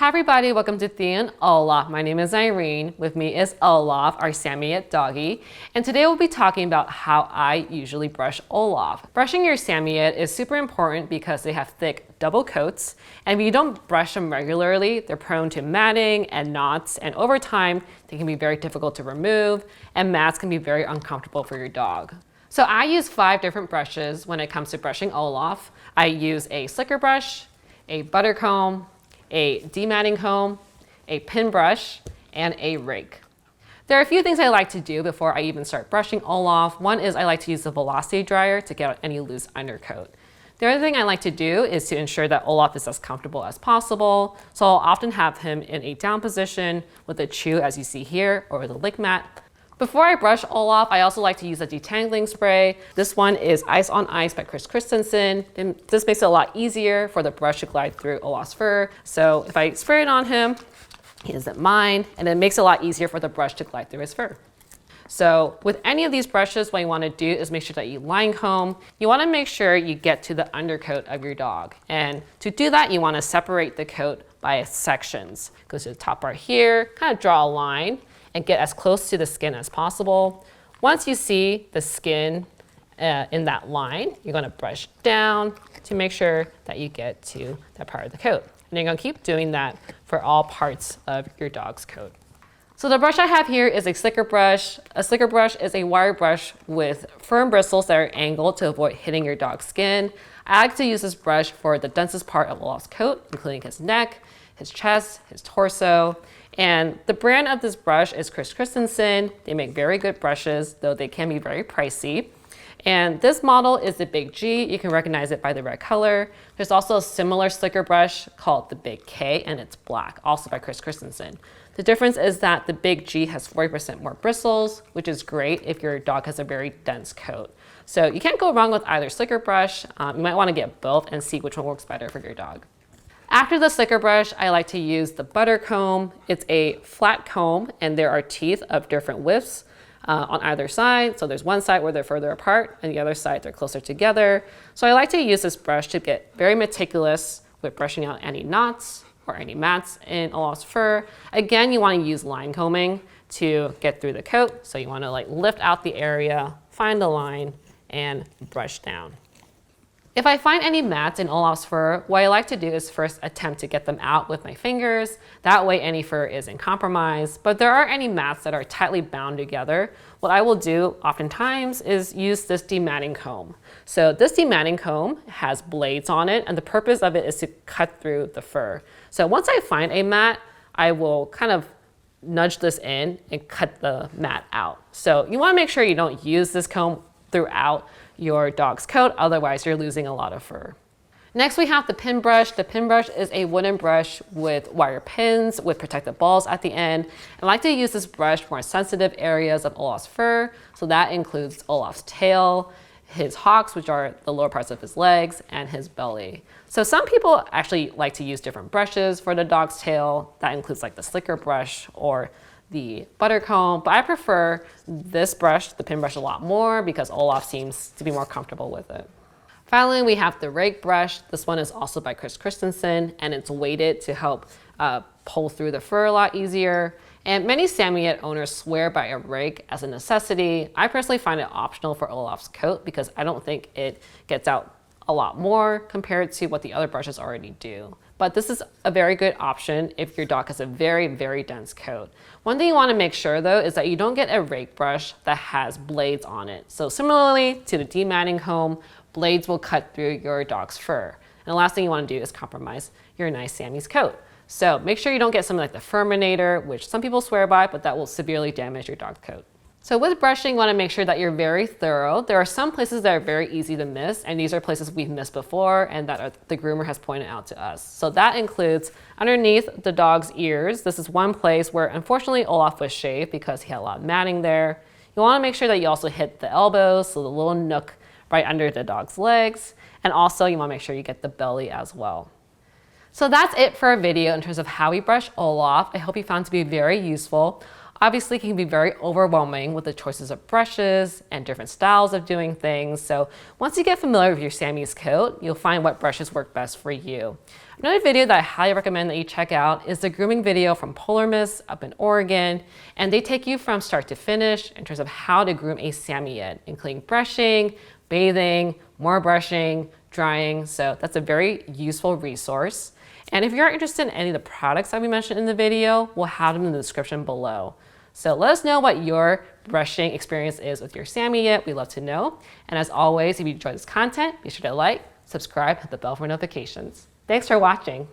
Hi everybody, welcome to Thea and Olaf. My name is Irene. With me is Olaf, our Samoyed doggy. And today we'll be talking about how I usually brush Olaf. Brushing your Samoyed is super important because they have thick double coats. And if you don't brush them regularly, they're prone to matting and knots. And over time, they can be very difficult to remove. And mats can be very uncomfortable for your dog. So I use 5 different brushes when it comes to brushing Olaf. I use a slicker brush, a butter comb, a dematting comb, a pin brush, and a rake. There are a few things I like to do before I even start brushing Olaf. One is I like to use the Velocity dryer to get out any loose undercoat. The other thing I like to do is to ensure that Olaf is as comfortable as possible. So I'll often have him in a down position with a chew, as you see here, or the lick mat. Before I brush Olaf, I also like to use a detangling spray. This one is Ice on Ice by Chris Christensen. And this makes it a lot easier for the brush to glide through Olaf's fur. So if I spray it on him, he doesn't mind, and it makes it a lot easier for the brush to glide through his fur. So with any of these brushes, what you want to do is make sure that you line comb. You want to make sure you get to the undercoat of your dog. And to do that, you want to separate the coat by sections. Go to the top part here, kind of draw a line, and get as close to the skin as possible. Once you see the skin in that line, you're gonna brush down to make sure that you get to that part of the coat. And you're gonna keep doing that for all parts of your dog's coat. So the brush I have here is a slicker brush. A slicker brush is a wire brush with firm bristles that are angled to avoid hitting your dog's skin. I like to use this brush for the densest part of Olaf's coat, including his neck, his chest, his torso. And the brand of this brush is Chris Christensen. They make very good brushes, though they can be very pricey. And this model is the Big G. You can recognize it by the red color. There's also a similar slicker brush called the Big K, and it's black, also by Chris Christensen. The difference is that the Big G has 40% more bristles, which is great if your dog has a very dense coat. So you can't go wrong with either slicker brush. You might want to get both and see which one works better for your dog. After the slicker brush, I like to use the butter comb. It's a flat comb, and there are teeth of different widths on either side. So there's one side where they're further apart, and the other side they're closer together. So I like to use this brush to get very meticulous with brushing out any knots or any mats in Olaf's fur. Again, you want to use line combing to get through the coat. So you want to lift out the area, find the line, and brush down. If I find any mats in Olaf's fur, what I like to do is first attempt to get them out with my fingers. That way any fur isn't compromised. But if there are any mats that are tightly bound together, what I will do oftentimes is use this dematting comb. So this dematting comb has blades on it, and the purpose of it is to cut through the fur. So once I find a mat, I will kind of nudge this in and cut the mat out. So you want to make sure you don't use this comb throughout your dog's coat, otherwise you're losing a lot of fur. Next we have the pin brush. The pin brush is a wooden brush with wire pins with protective balls at the end. I like to use this brush for sensitive areas of Olaf's fur, so that includes Olaf's tail, his hocks, which are the lower parts of his legs, and his belly. So some people actually like to use different brushes for the dog's tail. That includes the slicker brush or the butter comb, but I prefer this brush, the pin brush, a lot more because Olaf seems to be more comfortable with it. Finally, we have the rake brush. This one is also by Chris Christensen, and it's weighted to help pull through the fur a lot easier. And many Samoyed owners swear by a rake as a necessity. I personally find it optional for Olaf's coat because I don't think it gets out a lot more compared to what the other brushes already do. But this is a very good option if your dog has a very, very dense coat. One thing you want to make sure though is that you don't get a rake brush that has blades on it. So similarly to the dematting comb, blades will cut through your dog's fur. And the last thing you want to do is compromise your nice Sammy's coat. So make sure you don't get something like the Furminator, which some people swear by, but that will severely damage your dog's coat. So with brushing, you want to make sure that you're very thorough. There are some places that are very easy to miss, and these are places we've missed before and that the groomer has pointed out to us. So that includes underneath the dog's ears. This is one place where unfortunately Olaf was shaved because he had a lot of matting there. You want to make sure that you also hit the elbows, so the little nook right under the dog's legs. And also you want to make sure you get the belly as well. So that's it for our video in terms of how we brush Olaf. I hope you found it to be very useful. Obviously, it can be very overwhelming with the choices of brushes and different styles of doing things. So once you get familiar with your Sammy's coat, you'll find what brushes work best for you. Another video that I highly recommend that you check out is the grooming video from Polar Mist up in Oregon. And they take you from start to finish in terms of how to groom a Samoyed, including brushing, bathing, more brushing, drying. So that's a very useful resource. And if you're interested in any of the products that we mentioned in the video, we'll have them in the description below. So let us know what your brushing experience is with your Samoyed. We'd love to know. And as always, if you enjoyed this content, be sure to like, subscribe, hit the bell for notifications. Thanks for watching.